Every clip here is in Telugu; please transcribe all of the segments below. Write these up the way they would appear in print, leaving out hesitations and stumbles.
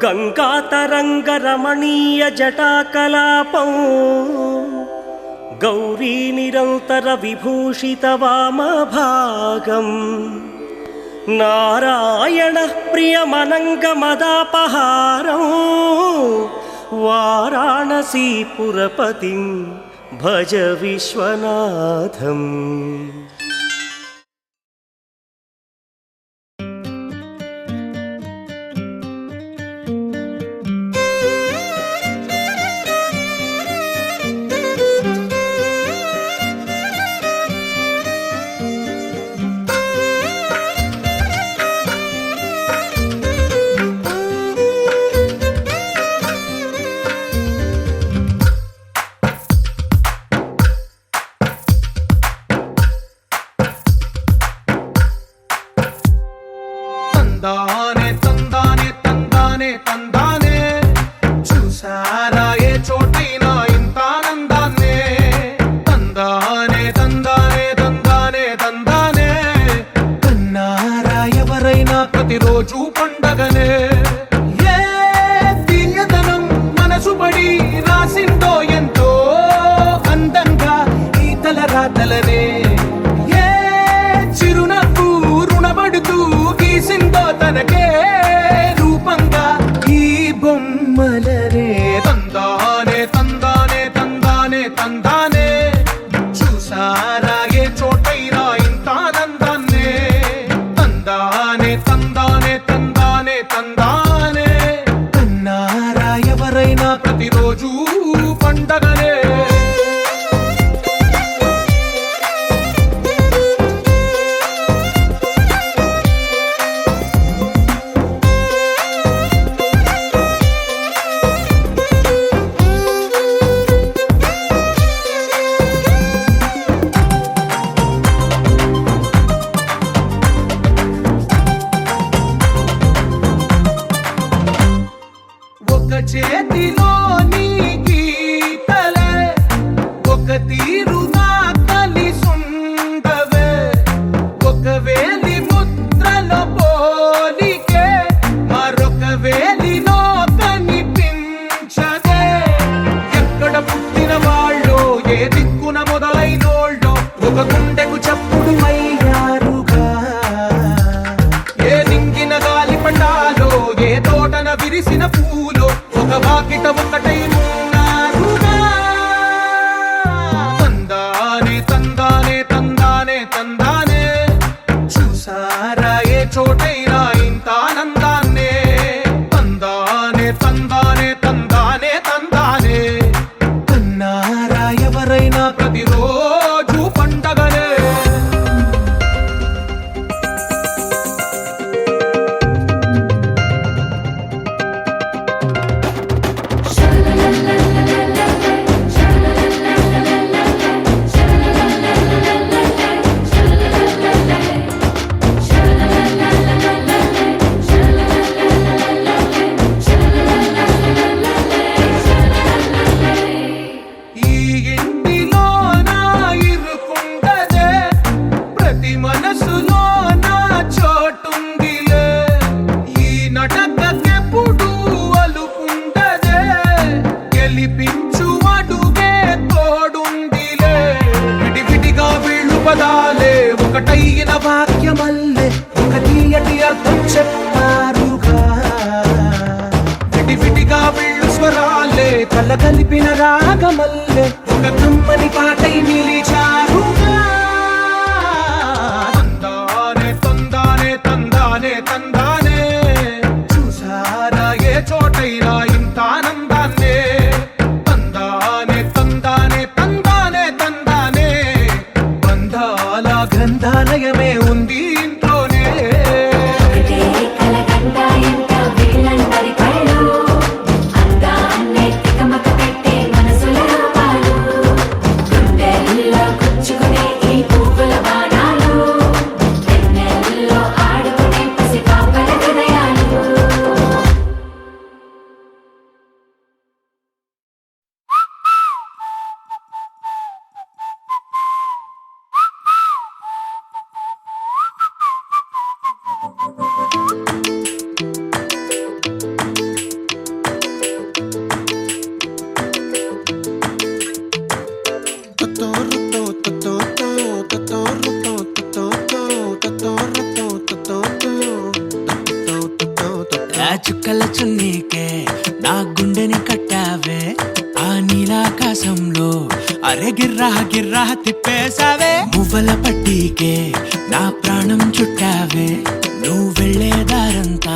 గంగాతరంగరమణీయ జటాకలాపం గౌరీ నిరంతర విభూషిత వామభాగం నారాయణ ప్రియమనంగమదాపహారం వారాణసీపురపతిం భజ విశ్వనాథం. తందానే తందానే తందానే తందానే చూసారా ఏ చోటైనా ఇంత ఆనందాన్నే. తందానే తందానే తందానే తందానే కన్నారా ఎవరైనా ప్రతిరోజు పండగనే. ఏ తీయదనం మనసు పడి రాసిందో ఎంతో అందంగా ఈ తల రాతలనే. ఏ చిరునవ్వు రుణపడుతూ గీసిందో తనకే రూపంగా ఈ బొమ్మలనే. తందానే తందానే తందానే తందానే చూసారా ఏ చోటైనా ఇంత ఆనందాన్నే. తందానే తందానే తందానే తందానే కన్నారా ఎవరైనా ప్రతిరోజు పండగనే. ఒక చేతిలో నీ గీతలే ఒక తీరుగా కలిసుండవే. ఒక వేలి ముద్రలో పోలికే మరొక వేలిలో కనిపించదే. ఎక్కడ పుట్టిన వాళ్ళో ఏ దిక్కున మొదలైనోళ్ళో ఒక గుండెకు చప్పుడు అయ్యారుగా. ఏ నింగిన గాలి పండాలో ఏ తోటన విరిసిన పూలో ఒక వాకిట ఒకటై ఉన్నారుగా. తందానే తందానే తందానే తందానే చూసారా ఏ చోటైనా ఇంత ఆనందాన్నే. తందానే తందానే తందానే తందానే కన్నారా ఎవరైనా ప్రతిరోజు పండగనే. ఈ ఇంటిలో నా ఇరుకుండదే ప్రతి మనసులో నా చోటుందిలే. ఈ నటకెప్పుడు అలుకుండదే గెలిపించు అడుగే తోడుందిలే. విడివిడిగా వీళ్ళు పదాలే ఒకటైన వాక్యమల్లే ఒక తీయటి అర్థం చెప్పారుగా. విడివిడిగా వీళ్ళు స్వరాలే కల కలిపిన రాగమల్లే ఒక కమ్మని పాటై నిలిచారుగా. తందానే తందానే తందానే తందానే చూసారా ఏ చోటైనా ఇంత ఆనందాన్నే. తందానే తందానే తందానే తందానే బంధాల గ్రంథాలయమే ఉంది ఇంట్లోనే. ఒకటే కలగంట ఎంత వీళ్ళందరి కళ్ళు అందాన్నే తికమక పెట్టే మనసుల రూపాలు గుండెల్లో అరే గిర్రా గిర్రా తిప్పేసావే మువ్వల పట్టీకే నా ప్రాణం చుట్టావే నువ్వు వెళ్ళేదారంతా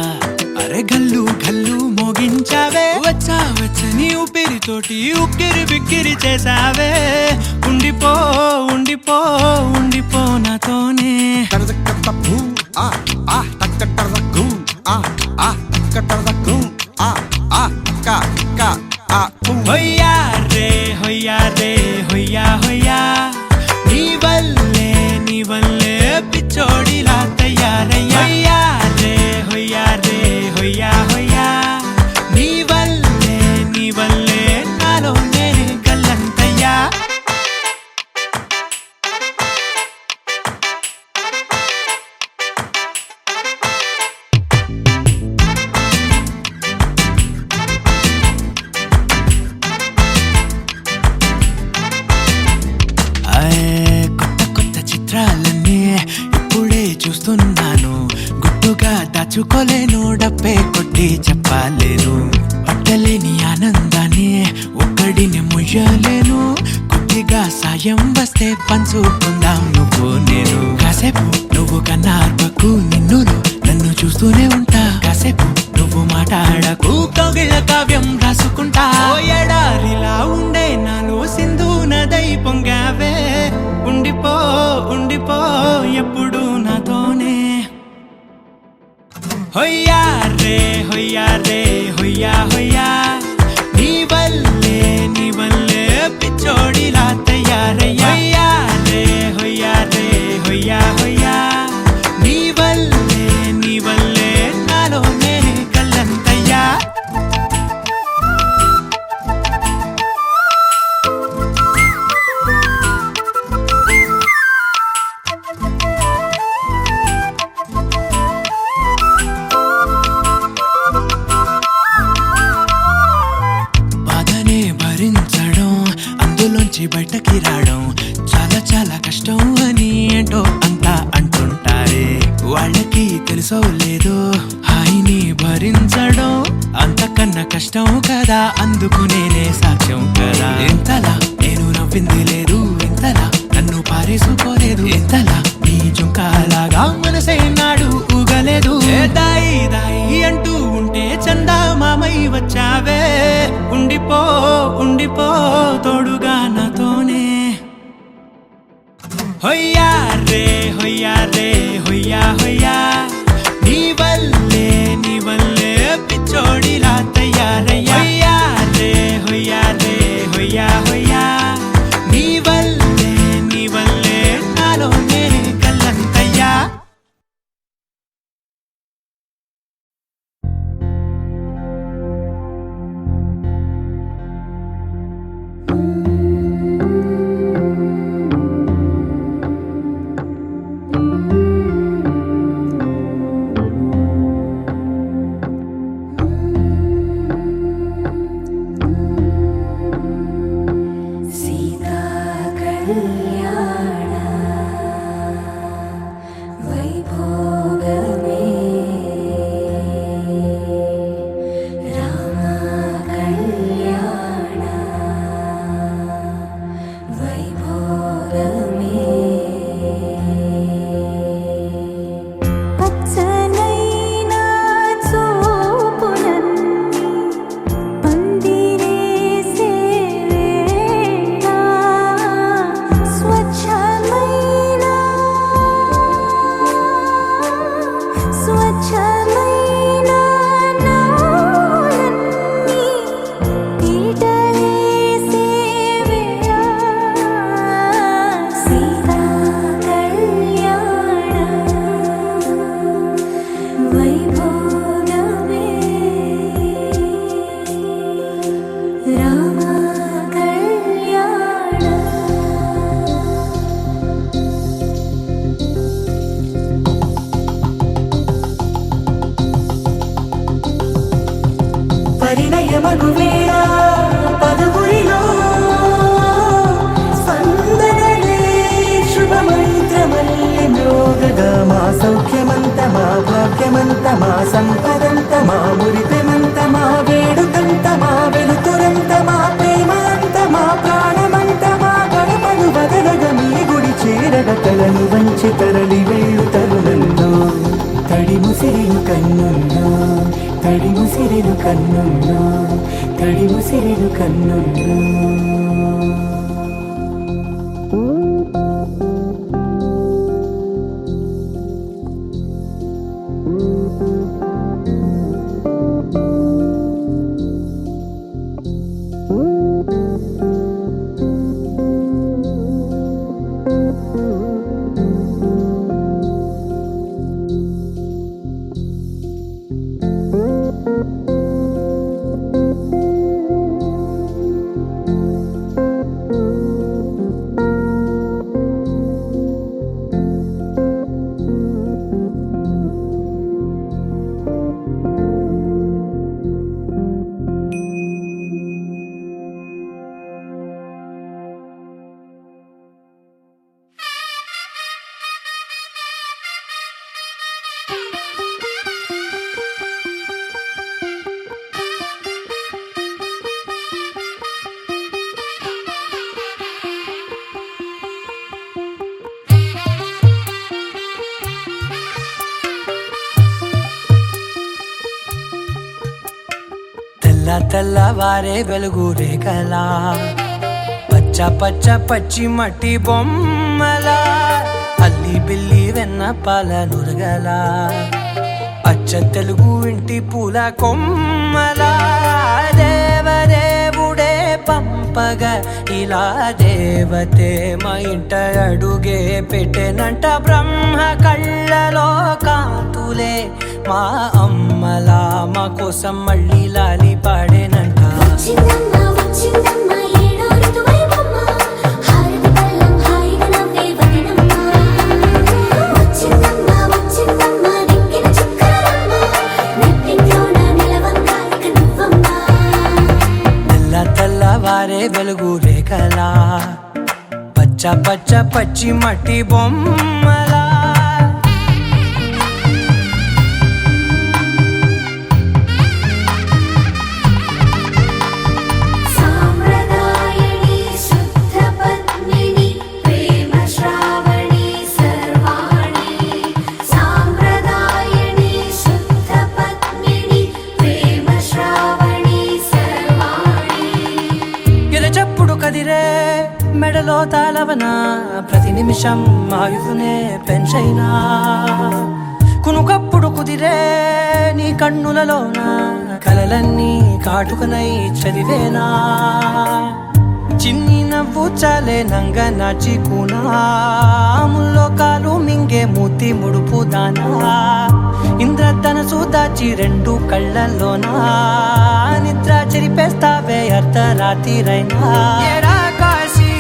అరే గల్లు గల్లు మోగించావే వచ్చా వచ్చని ఊపిరితోటి ఉక్కిరి బిక్కిరి చేసావే ఉండిపో ఉండిపో ఉండిపో నాతోనే హొయ్యా రే హొయ్యా రే హొయ్యా హొయ్యా నీ వల్లే పిచ్చోడిలా తయారయ్యా హొయ్యా రే హొయ్యా హొయ్యా నీ వల్లే నాలో నేనే గల్లంతయ్యా కొత్త చిత్రాలన్నీ ఇప్పుడే చూస్తున్నాను గుట్టుగా దాచుకోలేను డబ్బే కొట్టి చెప్పలేను పట్టలేని ఆనందాన్ని ఒక్కడిని ముయ్యలేను కొద్దిగా సాయం వస్తే పంచుకుందాం నువ్వు నేను కాసేపు నువ్వు కన్నార్పకు నిన్నులో నన్ను చూస్తూనే ఉంటా కాసేపు నువ్వు మాట్లాడకు కౌగిళ్ళ కావ్యం రాసుకుంటా ఎడారిలా ఉండే నాలో సింధు నదై పొంగావే ఉండిపో ఉండిపో ఎప్పుడు నాతోనే హొయ్యా రే హొయ్యా రే హొయ్యా హొయ్యా నీ వల్లే పిచ్చోడిలా తయారయ్యా హొయ్యా రే హొయ్యా హొయ్యా నీ వల్లే నాలో నేనే కల్లంతయ్యా భరించడం అందులోంచి బయటకి రావడం చాలా చాలా కష్టం అని ఏంటో అంతా అంటుంటారే వాళ్ళకి తెలుసో లేదో హాయిని భరించడం అంతకన్నా కష్టం కదా అందుకు నేనే సాక్ష్యం కదా ఎంతలా నేను నవ్వింది లేదు ఎంతలా నన్ను పారేసుకోలేదు ఎంతలా నీ జుంకాలాగా మనసే నాడు ఊగలేదు దాయి దాయి అంటూ ఉంటే చందా మామై వచ్చావే ఉండిపో ఉండిపో తోడుగా నాతోనే హొయ్యా రే హొయ్యా రే హొయ్యా హొయ్యా నీ వల్లే పిచ్చోడిలా తయారయ్యా హొయ్యా రే హొయ్యా హొయ్యా నీ వల్లే నాలో నేనే కల్లంతయ్యా సీతా కళ్యాణ వైభోగమే రామ కళ్యాణ వైభోగమే పచ్చనైనా చూపులన్నీ పందిరేసే వేళ స్వచ్ఛమైన నాలన్నీ పీటలేసే వేళ సీతా కళ్యాణ వైభోగమే రామ కళ్యాణ పరిణయమగు వేళ పదవురిలో స్పందనలే శుభమంత్రమల్లి మ్రోగగా మా సౌఖ్యమంత మా భాగ్యమంత మా సంపదంత మా మురిపెమంత మా వేడుకంత మా వెలుతురంత మా ప్రేమంత మా ప్రాణమంత మా కన్నున్నా తడి ముసిరెను కన్నున్నా తెల్లవారే వెలుగు రేఖలా పచ్చ పచ్చ పచ్చి మట్టి బొమ్మలా అల్లి బిల్లి వెన్న పాల నురగలా అచ్చ తెలుగు ఇంటి పూల కొమ్మలా దేవదేవుడే పంపగా ఇలా దేవతే మా ఇంట అడుగే పెట్టెనంట బ్రహ్మ కళ్ళలో కాంతులే మా అమ్మలా మా కోసం మళ్ళీ లాలి పాడేనంట వచ్చిందమ్మ వచ్చిందమ్మ ఏడో ఋతువైవమ్మ హారతి పళ్ళం హాయిగా నవ్వే వదినమ్మ వచ్చిందమ్మ వచ్చిందమ్మ నింగిన చుక్కలమ్మ నెట్టింట్లోన నిలవంగా ఇక నువ్వమ్మ తెల్లవారే వెలుగు రేఖలా పచ్చ పచ్చ పచ్చి మట్టి బొమ్మలా సాంప్రదాయని శుద్ధ పద్మిని ప్రేమ శ్రావణి సర్వాణి సాంప్రదాయని శుద్ధ పద్మిని ప్రేమ శ్రావణి సర్వాణి ఎరచప్పుడు కదిరే మెడలో తాళవన ప్రతి నిమిషం ఆయుధునే పెంచైనా కునుకప్పుడు కుదిరే నీ కన్నులలోన కలలన్నీ కాటుకనై చదివేనా చిన్ని నవ్వు చాలే నంగ నాచి కూనాముల్లో కాలు మింగే మూతి ముడుపు దానా ఇంద్రధనసు దాచి రెండు కళ్ళల్లోనా నిద్ర చెరిపేస్తావే అర్ధరాత్రిరైనా ఏరా కాశీ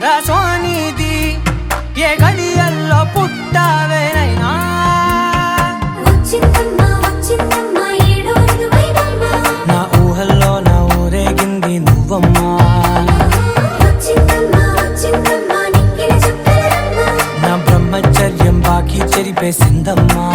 రా సోనిది ఏ గడియల్లో పుట్టావేనైనా వచ్చిందమ్మ వచ్చిందమ్మ ఏడో ఋతువైవమ్మ నా ఊహల్లో నా ఊరేగింది నువ్వమ్మా వచ్చిందమ్మ వచ్చిందమ్మ నింగిన చుక్కలమ్మ నా బ్రహ్మచర్యం బాకీ చెరిపేసిందమ్మా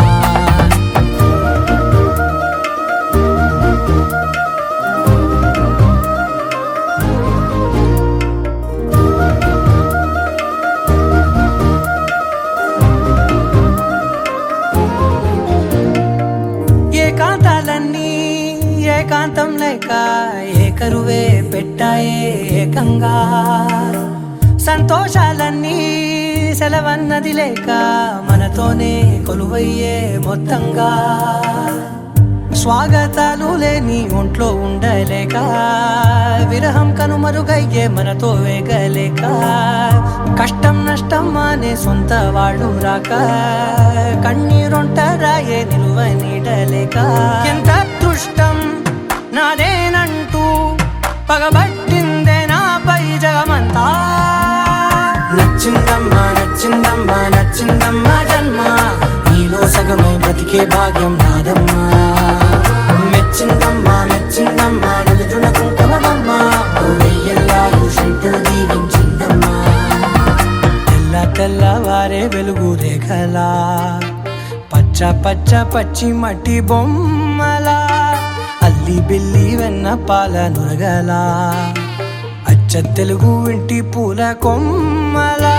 ఏకాంతాలన్నీ ఏకాంతం లేక ఏకరువే పెట్టాయే ఏకంగా సంతోషాలన్నీ సెలవన్నది లేక మనతోనే కొలువయ్యే మొత్తంగా స్వాగతాలు లేని ఒంట్లో ఉండలేక విరహం కనుమరుగయ్యే మనతో వేగలేక కష్టం నష్టం అనే సొంత వాళ్ళు రాక కన్నీరొంటరాయే నిలువ నీడలేక ఎంత అదృష్టం నాదేనంటూ పగబట్టిందే నాపై జగమంతా నచ్చిందమ్మా నచ్చిందమ్మా నచ్చిందమ్మా జన్మ నీలో సగమై బ్రతికే భాగ్యం నాదమ్మా మెచ్చిందమ్మా మెచ్చిందమ్మా నిలుతున్న కుంకుమమ్మా వెయ్యల్లాలు శంకరు దీవించిందమ్మా తెల్లవారే వెలుగు రేఖలా పచ్చ పచ్చ పచ్చి మట్టి బొమ్మలా అల్లి బిల్లి వెన్న పాల నురగలా అచ్చ తెలుగు ఇంటి పూల కొమ్మలా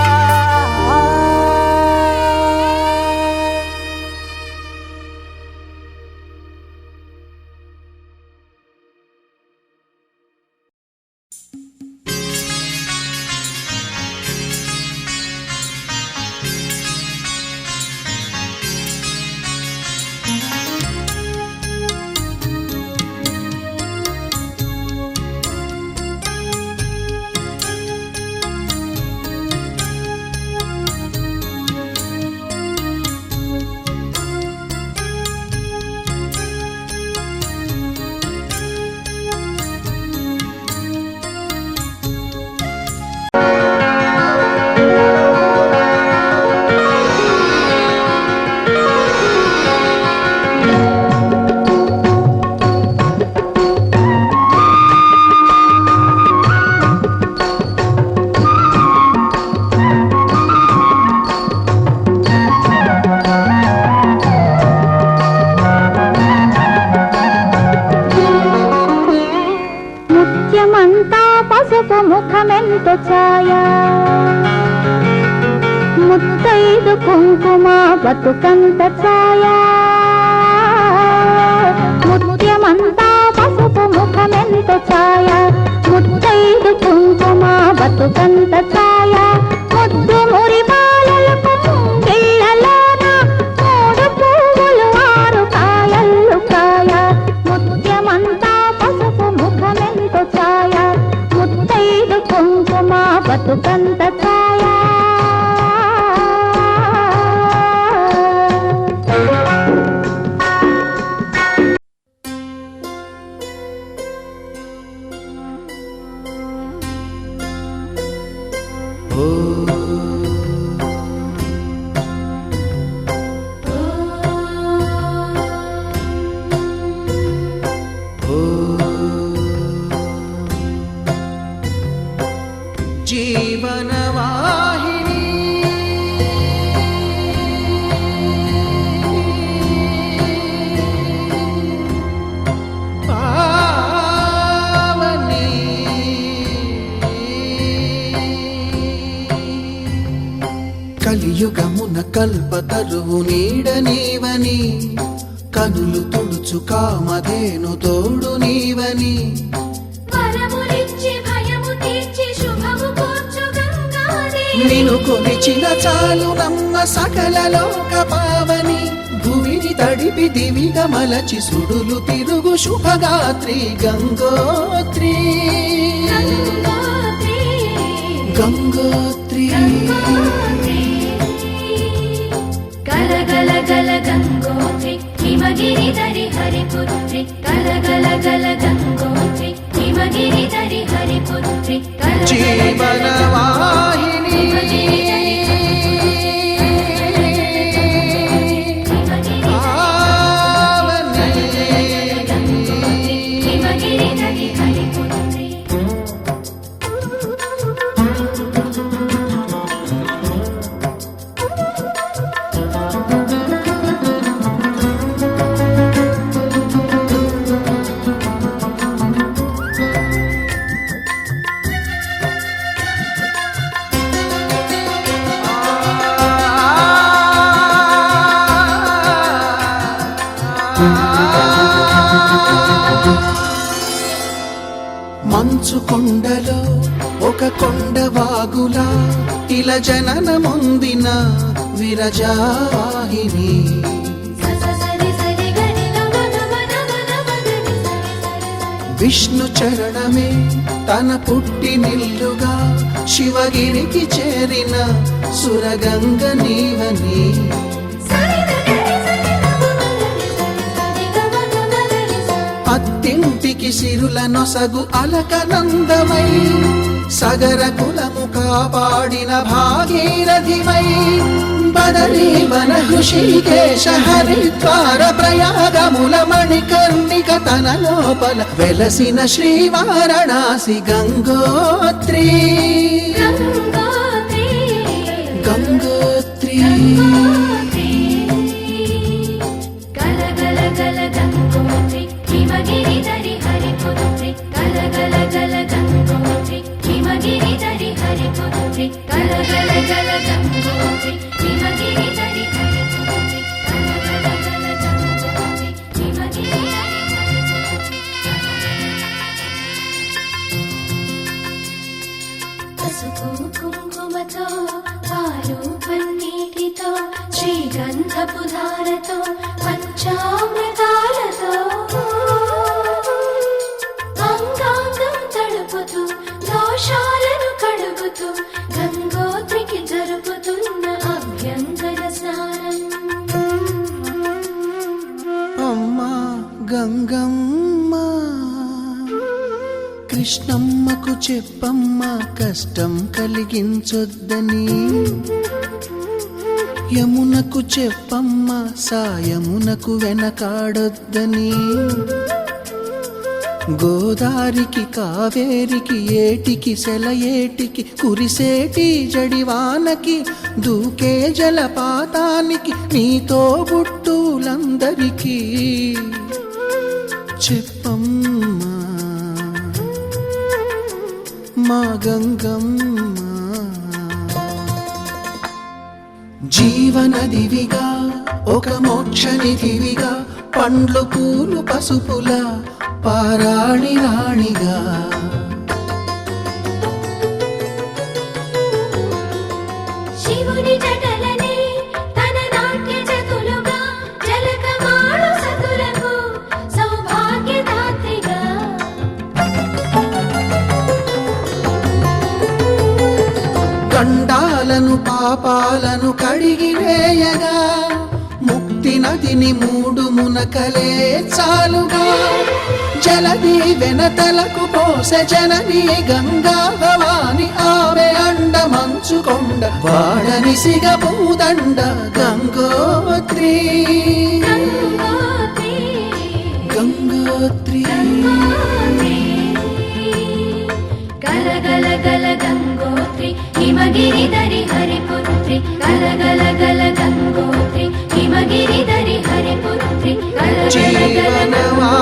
కుంకుమ బతుకంత ఛాయ ముత్యమంతా పసుపు ముఖమెంత ఛాయ ముత్తైదు కుంకుమ బతుకంత ఛాయ ముద్దు మురి బాలలకు పిల్లలోన మూడు పువ్వులు ఆరు కాయలు కాయ ముత్యమంతా పసుపు ముఖమెంత ఛాయ ముత్తైదు కుంకుమ బతుకంత ఛాయ జీవనవాహిని పావని కలియుగమున కల్పతరువు నీడ నీవని కనులు తుడుచు కామధేను తోడు నీవని వరములిచ్చి భయము తీర్చి శుభము కూర్చు గంగాదేవి నిను కొలిచిన చాలు నమ్మ సకల లోక పావని భూమిని తడిపి దివిగా మలచి సుడులు తిరుగు శుభగాత్రి గంగోత్రి గంగోత్రి గల గల గల గంగోత్రి హిమగిరి దరి హరిపుత్రి గల గల గల గంగోత్రి హిమగిరి దరి హరిపుత్రి జీవనవాహిని హిమగిరి దరి హరిపుత్రి మంచు కొండలో ఒక కొండ వాగులా ఇలా జననమొందిన విరజావాహిని విష్ణు చరణమే తన పుట్టినిల్లుగా శివగిరికి చేరిన సురగంగ నీవని అత్తింటికి సిరుల నొసగు అలకనందమై సగర కులము కాపాడిన భాగీరథిమై బదరీ వన హృషికేశ హరిద్వార ప్రయాగముల మణికర్ణిక తన లోపల వెలసిన శ్రీవారణాసి గంగోత్రి గంగోత్రి గల గల గల గంగోత్రి హిమగిరి దరి హరిపుత్రి గల గల గల గంగోత్రి హిమగిరి దరి హరిపుత్రి గల గల గల గంగోత్రి హిమగిరి దరి హరిపుత్రి గల గల గల గంగోత్రి హిమగిరి దరి పసుపు కుంకుమతో పాలు పన్నీటితో శ్రీగంధపు ధారతో పంచామృతాలతో అంగాంగం తడుపుతూ దోషాలను కడుగుతూ గంగోత్రికి జరుపుతున్న అభ్యంగన స్నానం అమ్మా గంగమ్మ కృష్ణమ్మకు చెప్పమ్మా కష్టం కలిగించొద్దని యమునకు చెప్పమ్మా సాయమునకు వెనకాడొద్దని గోదారికి కావేరికి ఏటికి సెలయేటికి కురిసేటి జడివానకి దూకే జలపాతానికి నీతో బుట్టులందరికీ చెప్పమ్మా మా గంగమ్మ జీవనదివిగా ఒక మోక్ష నిధివిగా పండ్లు పూలు పసుపుల పారాణి రాణిగా శివుని జటలనే తన నాట్య జతులుగా జలకమాడు సతులకు సౌభాగ్యదాత్రిగా గండాలను పాపాలను కడిగి వేయగా ముక్తి నదిని మూడు మునకలే చాలుగా జలది వెనతలకు పోసె జనని గంగా భవాని ఆమె అండ మంచుకొండ వాడని సిగ పూదండ గంగోత్రి గంగోత్రి గల గల గల గంగోత్రి హిమగిరిధరి హరిపుత్రి గల గల గల గంగోత్రి హిమగిరిధరి హరిపుత్రి గల గల గల గంగోత్రి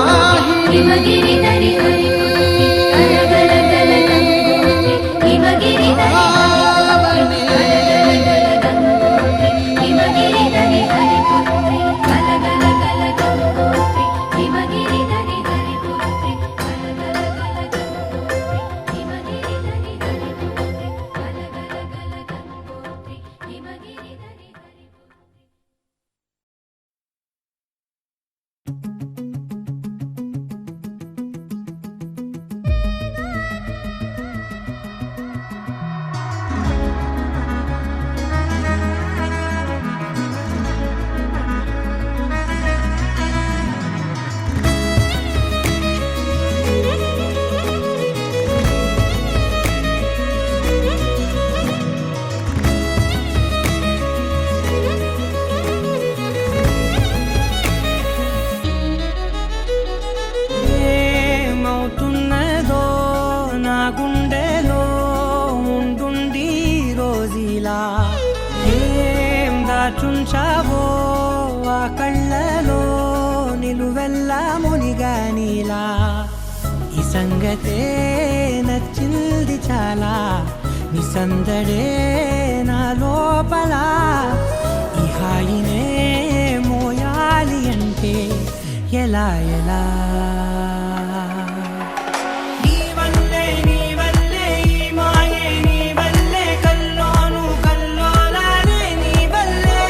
హిమగిరిధరి హరిపుత్రి గల గల గల గంగోత్రి హిమగిరిధరి హరిపుత్రి గల గల గల గంగోత్రి హిమగిరిధరి హరిపుత్రి గల గల గల గంగోత్రి హిమగిరిధరి హరిపుత్రి గల గల గల గంగోత్రి హిమగిరిధరి హరిపుత్రి ఏమవుతున్నదో నా గుండెలో ఉండుండి రోజీలా ఏం దాచుంచావో ఆ కళ్ళలో నిలువెల్ల మునిగానిలా ఈ సంగతే నచ్చింది చాలా నిసందడే నా లోపల ఈ హాయినే మోయాలి అంటే ఎలా ఎలా నీ వల్లే ఈ మాయే నీ వల్లే కల్లోను కల్లోలానే నీ వల్లే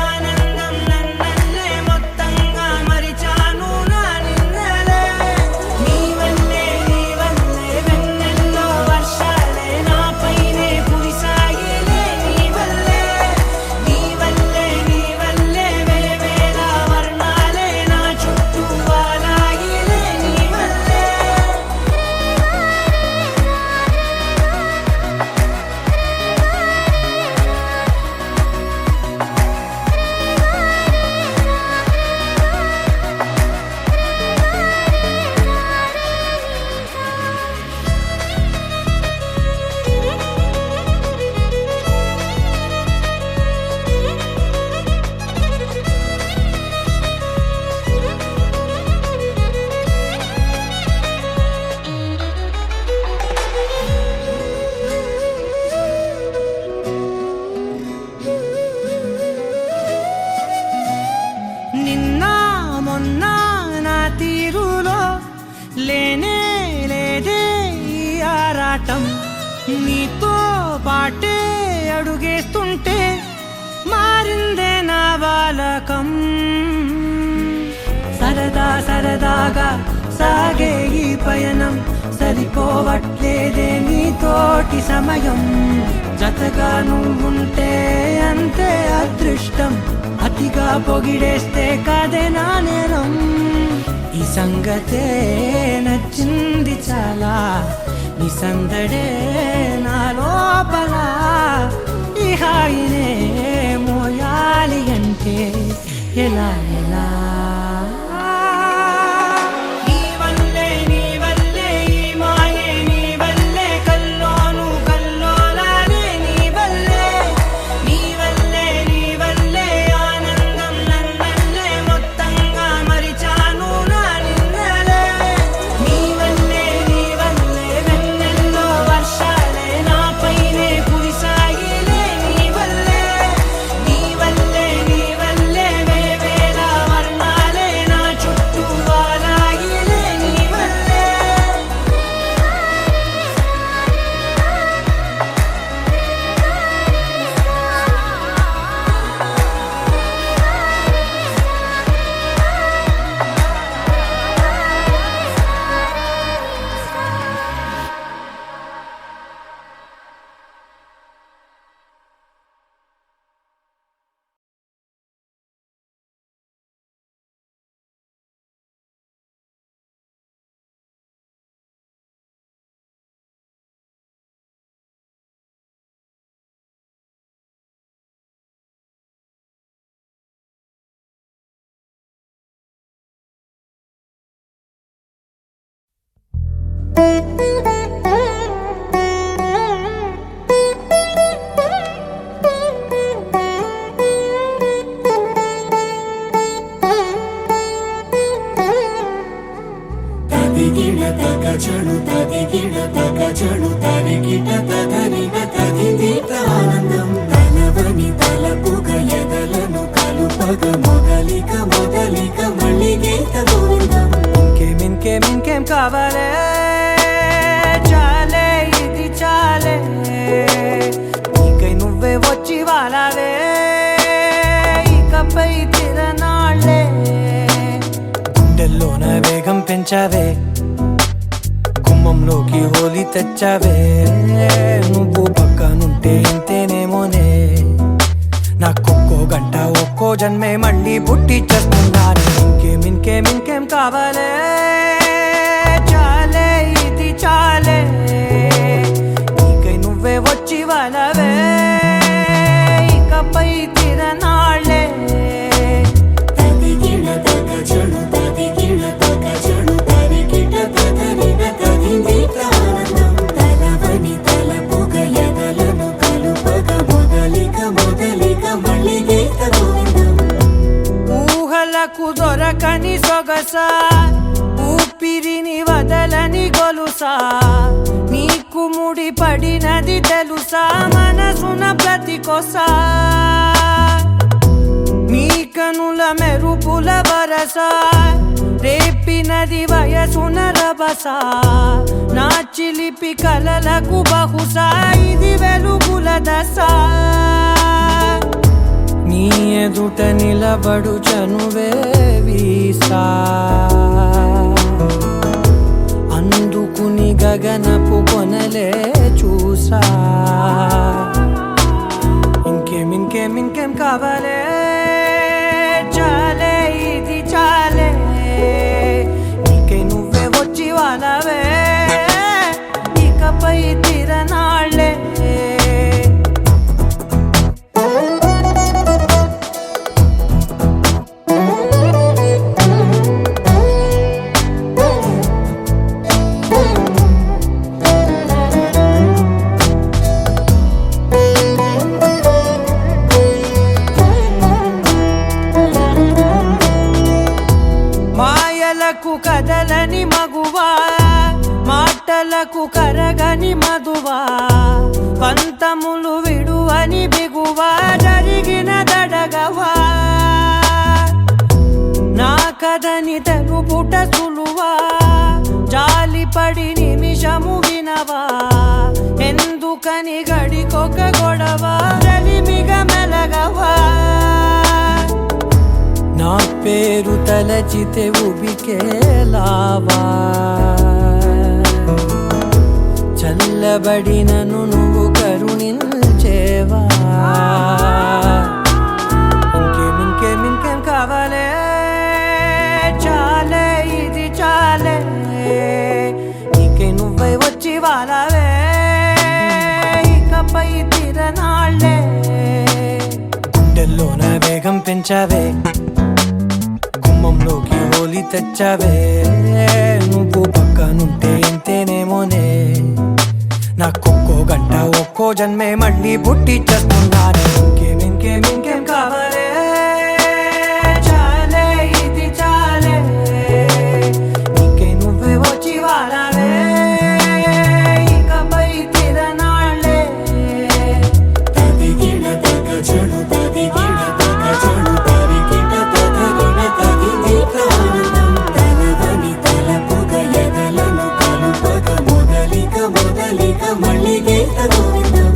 ఆనందం నన్నల్లే మొత్తంగా మరిచాను నా నిన్నలే నీ వల్లే వెన్నెల్లో వర్షాలే నాపైనే కురిసాయిలే నీ వల్లే వేవేల వర్ణాలే నా చుట్టూ వాలాయిలే నీ వల్లే నిన్న మొన్న నా తీరులో లేనే లేదే ఈ ఆరాటం నీతో పాటే అడుగేస్తుంటే మారిందే నా బాలకం సరదాగా సాగే ఈ పయనం సరిపోవట్లేదే నీతోటి సమయం జతగా నువ్వుంటే అంతే అదృష్టం అతిగా పొగిడేస్తే కాదే నా నేరం ఈ సంగతే నచ్చింది చాలా నీ సందడే నా లోపల ఈ హాయినే మోయాలి అంటే ఎలా ఎలా నీ వల్లే ఈ మాయే నీ వల్లే కల్లోను కల్లోలానే నీ వల్లే ఆనందం నన్నల్లే మొత్తంగా మరిచాను నా నిన్నలే నీ వల్లే వెన్నెల్లో వర్షాలే నాపైనే కురిసాయిలే తదిగిడ తగజడు తదిగిడ తగజడు తరిగిట తగరిన తదిదీత ఆనందం తలవని తలపుగ ఎదలను కలుపగ మొదలిక మొదలిక మళ్ళీ గీత గోవిందం. ఇంకేం కావాలే చాలే ఇది చాలే నీకై నువ్వే వచ్చి వాలావే ఇకపై తిరనాళ్ళే గుండెల్లోన వేగం పెంచావే గుమ్మంలోకి హోలీ తెచ్చావే నువ్వు పక్కనుంటే ఇంతేనేమోనే నాకొక్కో గంట ఒక్కో జన్మే మళ్ళీ పుట్టి చేస్తున్నాను. ఇంకేం కావాలే చాలే ఇది చాలే నీకై నువ్వే వచ్చి వాలవే ఇకపై తిరనాళ్ళే. తదిగిడ తగజడు తదిగిడ తగజడు తరిగిట తగరిన తదిదీత ఆనందం తలవని తలపుగ ఎదలను కలుపగ మొదలిక మొదలిక మళ్ళీ గీత గోవిందం. ఊహలకు దొరకని సొగసా ఊపిరిని వదలని గొలుసా నీకు ముడి పడినది తెలుసా మనసున ప్రతి కొసా నీ కనుల మెరుపుల వరస రేపినది వయసున రభస నా చిలిపి కలలకు బహుశా ఇది వెలుగుల దశ నీ ఎదుట నిలబడు చనువే వీసా అందుకుని గగనపు కొనలే చూసా. ఇంకేం కావాలే చాలే ఇది చాలే నీకై నువ్వే వచ్చి వాలవే ఇకపై తిరనాళ్ళే. మాయలకు కదలని మగువా మాటలకు కరగని మధువా పంతములు విడువని బిగువా జరిగిన దడగవా నా కథని తెలుపుట సులువా జాలిపడి నిమిషము వినవా ఎందుకని గడికొక గొడవ రలిమిగ మెలగవా నా పేరు తలచితే ఉబికేలావా చల్లబడినను నువ్వు కరుణించేవా. ఇంకేం కావాలే చాలే ఇది చాలే నీకై నువ్వై వచ్చి వాలవే ఇకపై తిరనాళ్ళే గుండెల్లోన వేగం పెంచావే గుమ్మంలోకి హోలీ తెచ్చావే నువ్వు పక్కనుంటే ఇంతేనేమోనే నాకొక్కో గంట ఒక్కో జన్మే మళ్ళీ పుట్టి చేస్తున్నాను. ఇంకేం కావాలే చాలే ఇది చాలే నీకై నువ్వే వచ్చి వాలవే ఇకపై తిరనాళ్ళే. తదిగిడ తగజడు తదిగిడ తగజడు తరిగిట తగరిన తదిదీత ఆనందం తలవని తలపుగ ఎదలను కలుపగ మొదలిక మొదలిక మళ్ళీ గీత గోవిందం.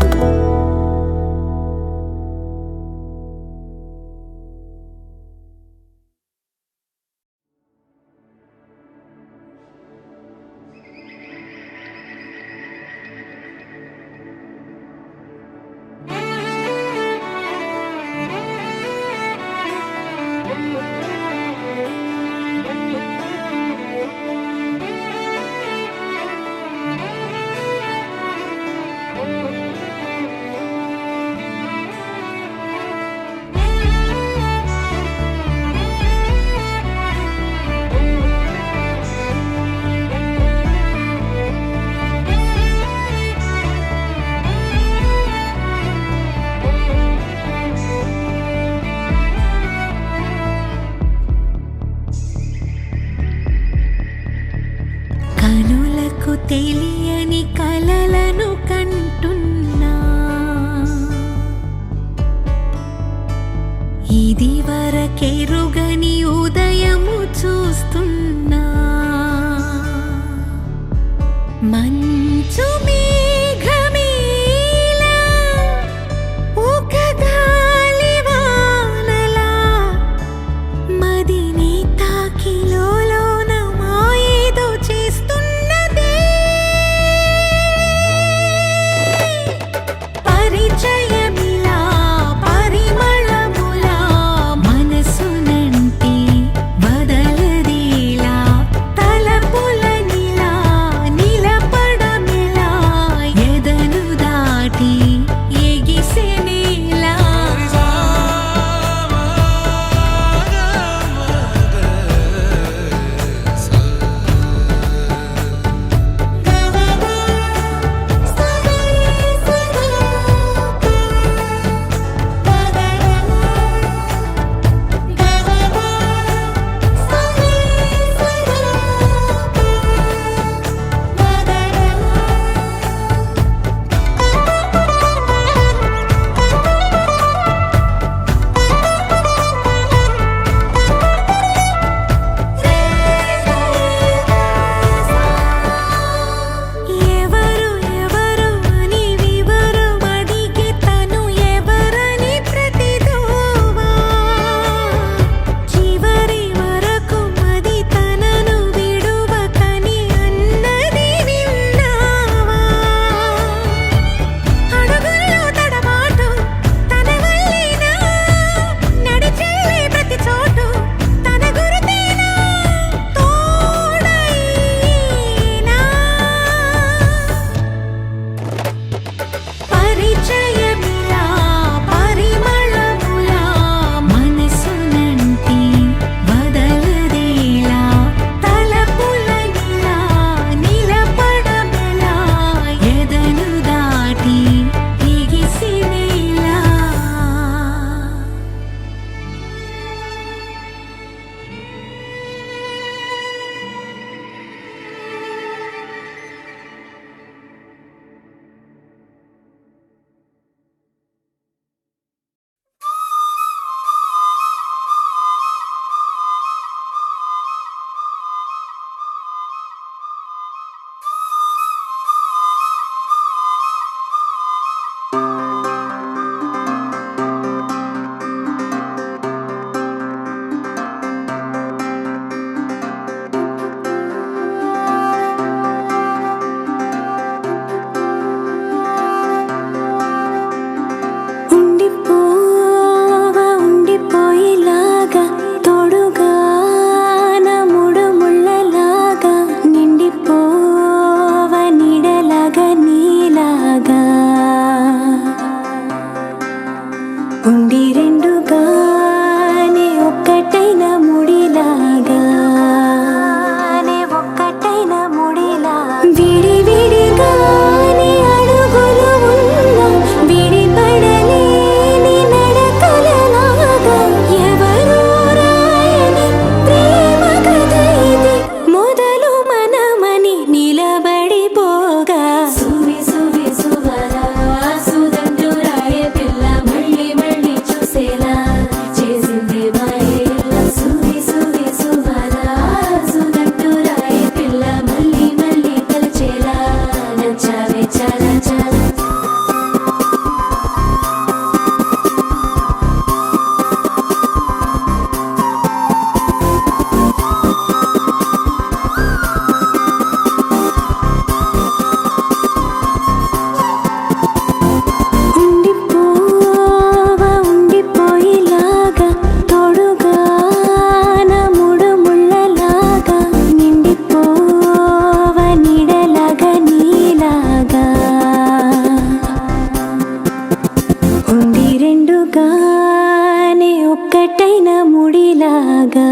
ఒక్కటైన ముడిలాగా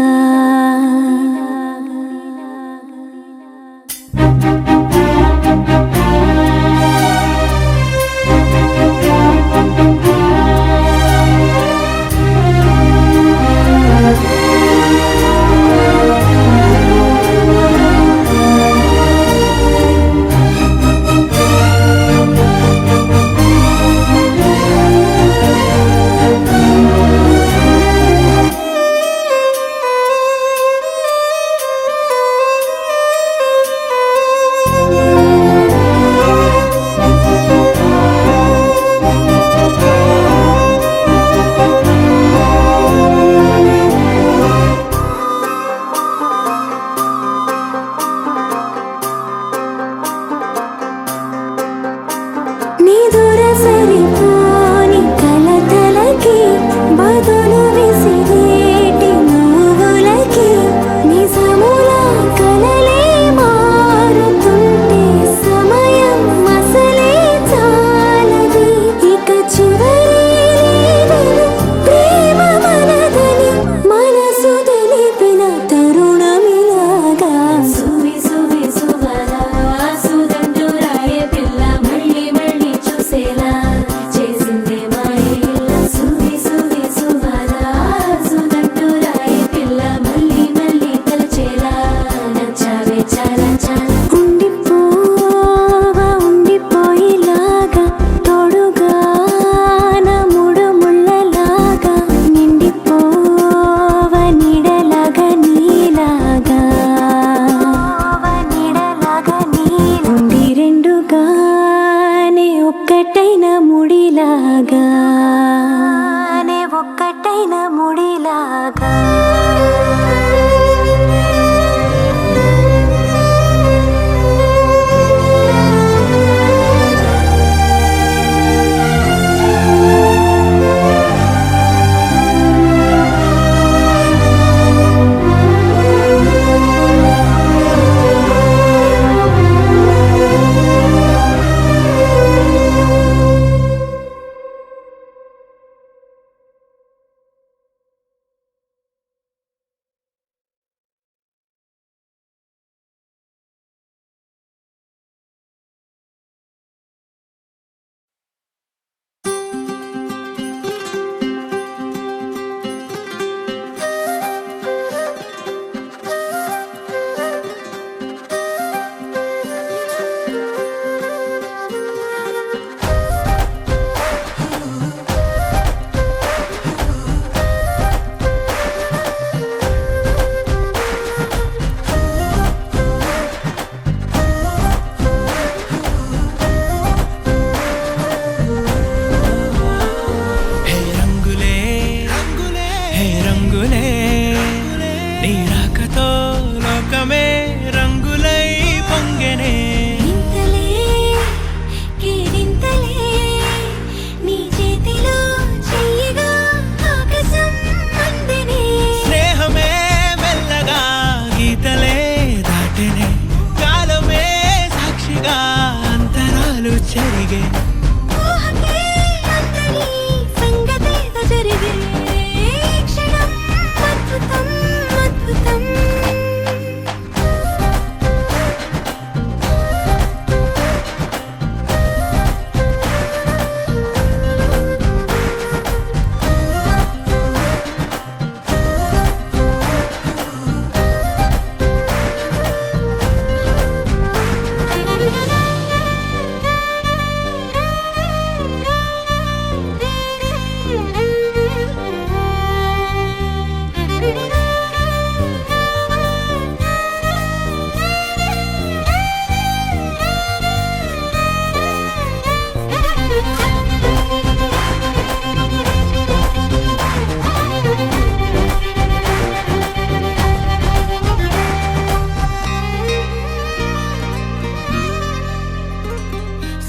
ఒక్కటైన ముడిలాగా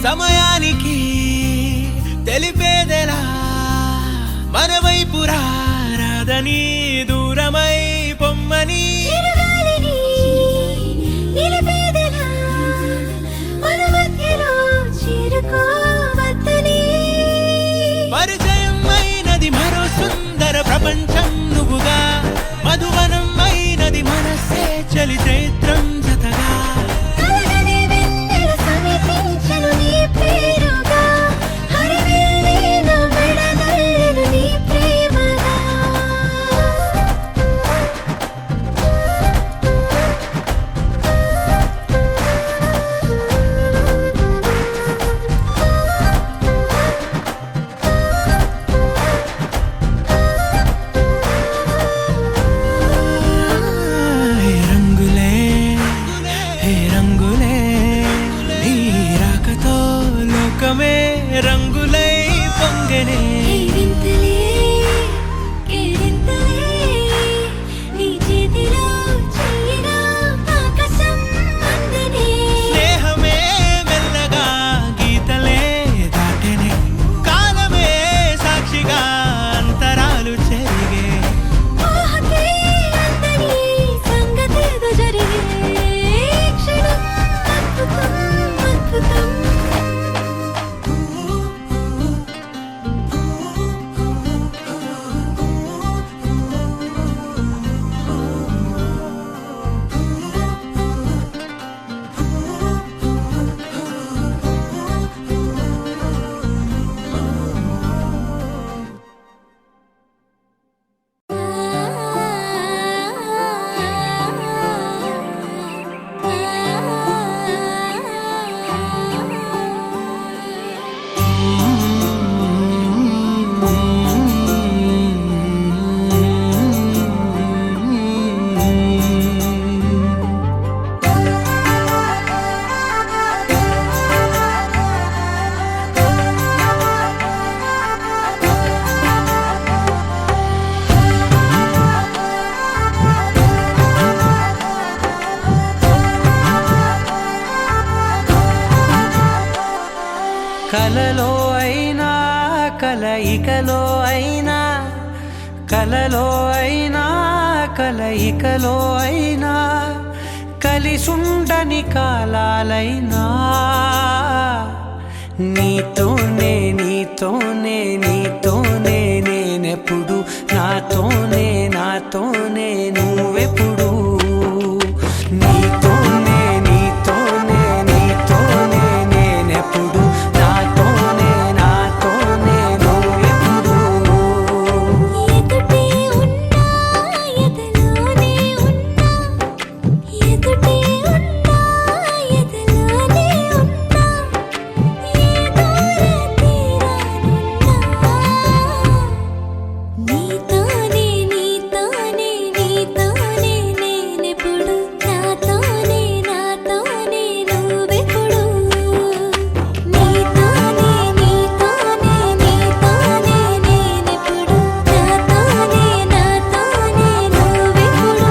సమయానికి తెలిపేదెలా మనవైపు రాదని దూరమై పొమ్మని పరిచయం అయినది మరో సుందర ప్రపంచం మోహమే రంగులై పొంగనే వింతలే కేరింతలే నీ చేతిలో చెయ్యిలో ఆకాశం అందనే స్నేహమే మెల్లగా గీతలే దాటెనే కాలమే సాక్షిగా అంతరాలు చెరిగే ఊహకే అందని సంగతేదో జరిగే క్షణం అద్భుతం అద్భుతం కలలో అయినా కలయికలో అయినా కలలో అయినా కలయికలో అయినా కలిసుండని కాలాలైనా నీతోనే నీతోనే నీతోనే నేనెప్పుడు నాతోనే నాతోనే నువ్వెప్పుడు నీతోనే నీతోనే నీతోనే నేనెప్పుడు నాతోనే నాతోనే నువ్వెప్పుడు ఎదుటే ఉన్నా ఎదలోనే ఉన్నా ఎదుటే ఉన్నా ఎదలోనే ఉన్నా ఏ దూర తీరానున్నా నీతోనే నీతోనే నీతోనే నేనెప్పుడు నాతోనే నాతోనే నువ్వెప్పుడు నీతోనే నీతోనే నీతోనే నేనెప్పుడు నాతోనే నాతోనే నువ్వెప్పుడు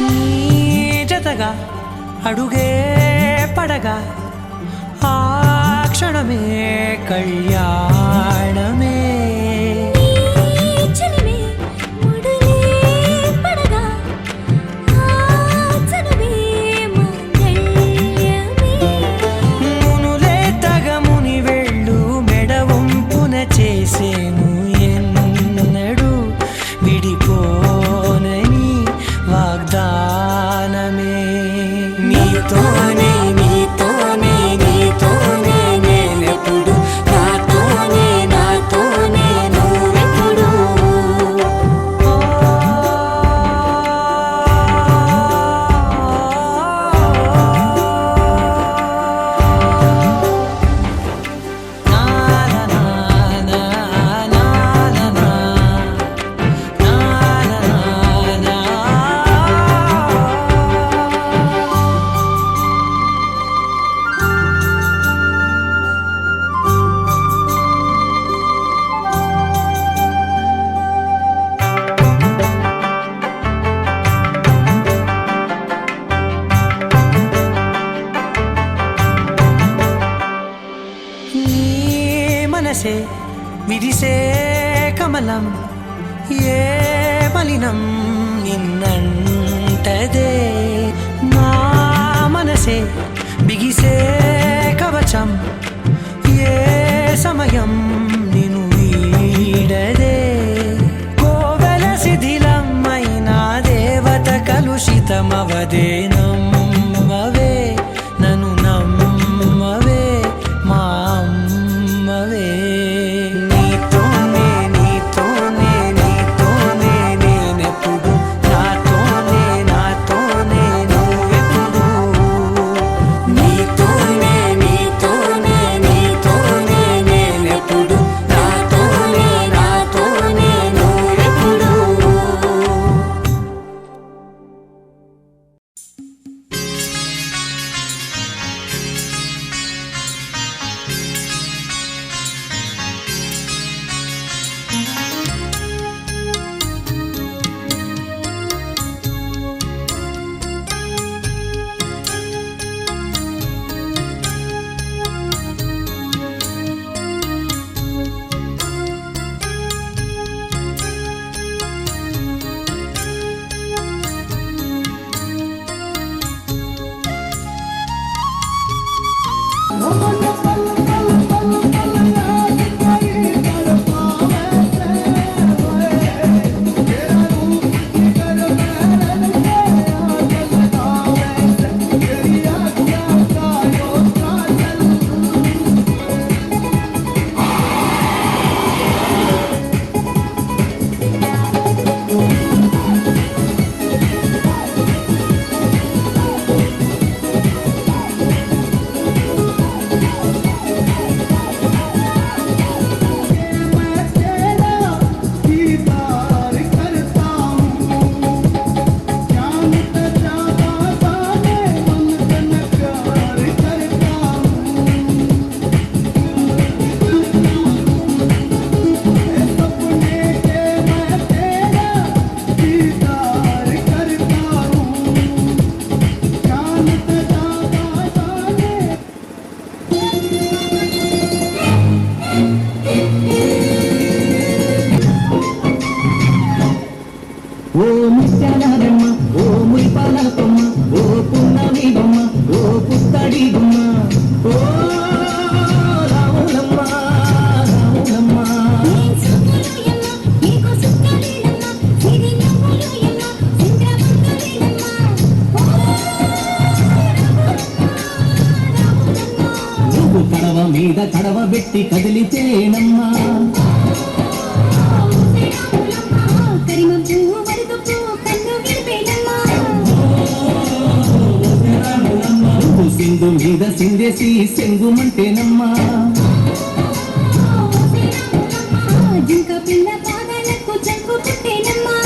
నీ జతగా అడుగే పడగా ఆ క్షణమే కళ్యాణమే చలిమే ముడులే పడగా ఆచనమే మంగళ్యమే మునులే తగముని వెళ్ళు మెడవంపున చేసేను ఎన్నడు విడిపోనని వాగ్దానమే నీతోనే నీతోనే నీతోనే నేనెప్పుడు నాతోనే నాతోనే నువ్వెప్పుడు నా నా నా నా నా నా నా నా నీ మనసే విరిసే కమలం ఏ మలినం నిన్నంటదే నా మనసే బిగిసే కవచం ఏ సమయం నిన్ను వీడదే కాలమవదే నమ్మవే నన్ను నమ్మవే మా అమ్మవే నీతోనే నీతోనే నీతోనే నేనెప్పుడు నాతోనే నాతోనే నువ్వెప్పుడు నీతోనే నీతోనే నీతోనే నేనెప్పుడు నాతోనే నాతోనే నువ్వెప్పుడు ఓ ముత్యాలమ్మ ఓ మురిపాల కొమ్మ ఓ పున్నమి బొమ్మ ఓ పుత్తడి బొమ్మ ఓ రాములమ్మ రాములమ్మ నువ్వు కడవ మీద కడవ పెట్టి కదిలితేనమ్మా నువ్వు సింధు మీద సిందేసి సెంగుమంటేనమ్మా పిల్ల పాదాలకు చంకు పుట్టేనమ్మా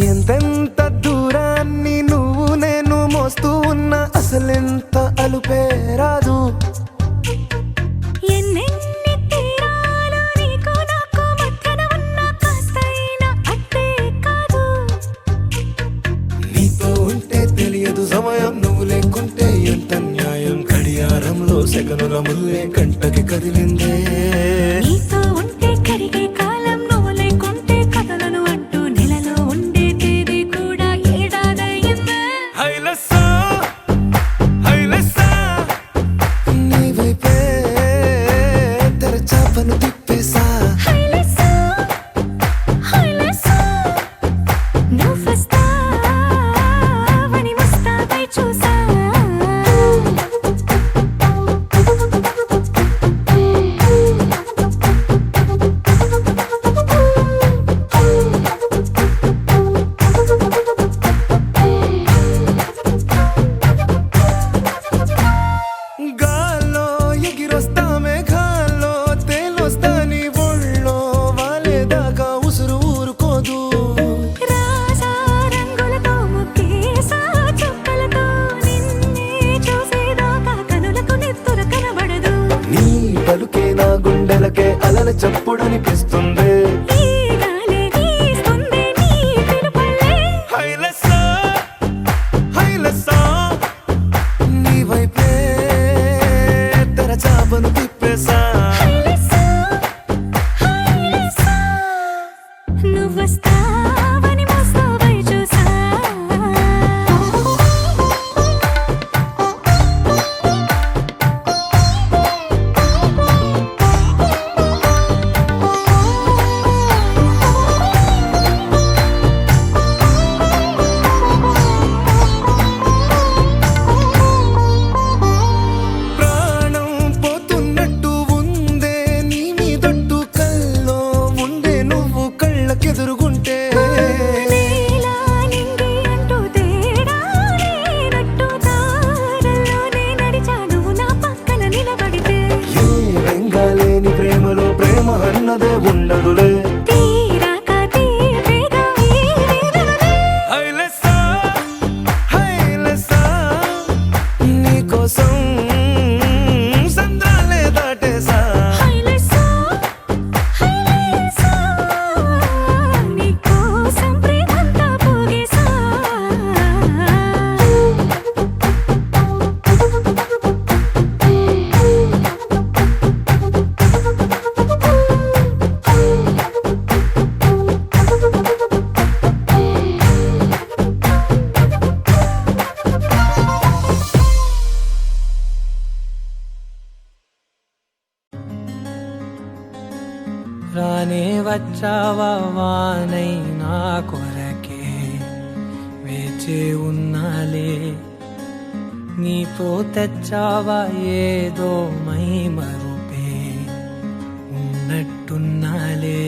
ఎంతెంత దూరాన్ని నువ్వు నేను మోస్తూ ఉన్నా అసలెంత అలుపే రాదు. ఎన్నెన్ని తీరాలు నీకు నాకు మధ్యన ఉన్న కాస్తైనా అట్టే కాదు. నీతో ఉంటే తెలియదు సమయం, నువ్వు లేకుంటే ఎంత న్యాయం. గడియారంలో సెకనుల ముల్లే కంటకి కదిలిందే. నీతో ఉంటే కరిగే కాలం, నువ్వు లేకుంటే కథలను అంటూ నెలలో ఉండే తేదీ కూడా ఏడాదయ్యిందే. హైలెస్సా హైలెస్సా నీ వైపే తెరచాపను తిప్పేసా. హైలెస్సా హైలెస్సా నువ్వొస్తావని ముస్తాబై చూసా. గాల్లో ఎగిరొస్తా మేఘాల్లో తేలొస్తా నీ ఒళ్ళో వాలేదాకా ఉసురు ఊరుకోదు. రాజా రంగులతో ముగ్గేసా చుక్కలతో నిన్నే చూసేదాకా కనులకు నెత్తుర కనబడదు. నీ పలుకే నా గుండెలకే అలల చప్పుడనిపిస్తుంది. ఈ గాలే వీస్తుంది నీ పిలుపులే. హైలెస్సా హైలెస్సా నీ వైపే తెరచాపను తిప్పేసా. హైలెస్సా హైలెస్సా నువ్వొస్తావని ముస్తాబై చూసా. ప్రాణం పోతున్నట్టు ఉందే నీ మీదొట్టు, కల్లో ఉండే నువ్వు కళ్ళకెదురుగుంటే. నీలా నింగి అంటూ తేడా లేనట్టు తారల్లోనే నడిచా నువ్వు నా పక్కన నిలబడితే. ఏ వెంగాలేని ప్రేమలో ప్రేమ అన్నదే ఉండదులే. తీరాక తీరేగా ఈ వేదనలే. హైలెస్సా హైలెస్సా నీకోసం సంద్రాలే దాటేసా. హైలెస్సా హైలెస్సా నీకోసం ప్రేమంతా పోగేసా. రానే వచ్చావా వానై నా కొరకే వేచే ఉన్నాలే. నీతో తెచ్చావా ఏదో మై మరుపే ఉన్నట్టున్నాలే.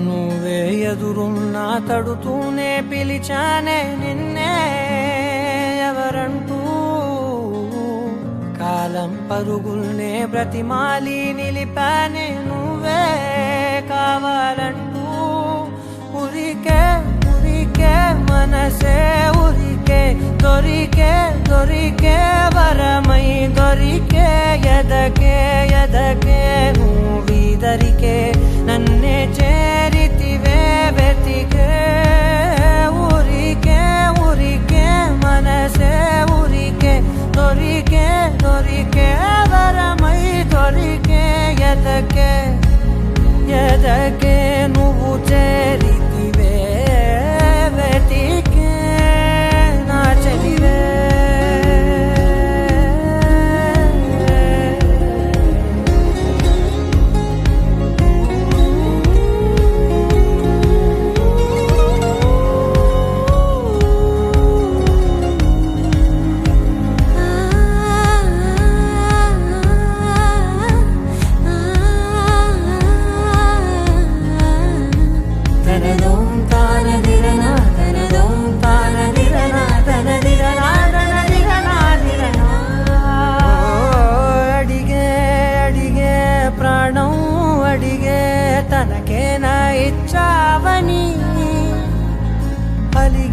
నువ్వే ఎదురున్నా తడుతూనే పిలిచానే నిన్నే ఎవరంటూ. కాలం పరుగుల్నే బ్రతిమాలి నిలిపానే నువ్వే కావాలంటూ. ఉరికే ఉరికే దొరికే దొరికే వరమై దొరికే ఎదకే ఎదకే నువ్వీదరికే నన్నే చేరితివే వెతికే ఊరికే ఊరికే మనసే ఊరికే దొరికే దొరికే వరమై దొరికే ఎదకే ఎదకే నువ్వు చేరితివే వెతికే నా చెలివే తనదోం తానదిరనా తనదోం తానదిరనా తనదిరనా తనదిరనా దిరనా అడిగే అడిగే ప్రాణం అడిగే తనకేనా ఇచ్చావని అలిగే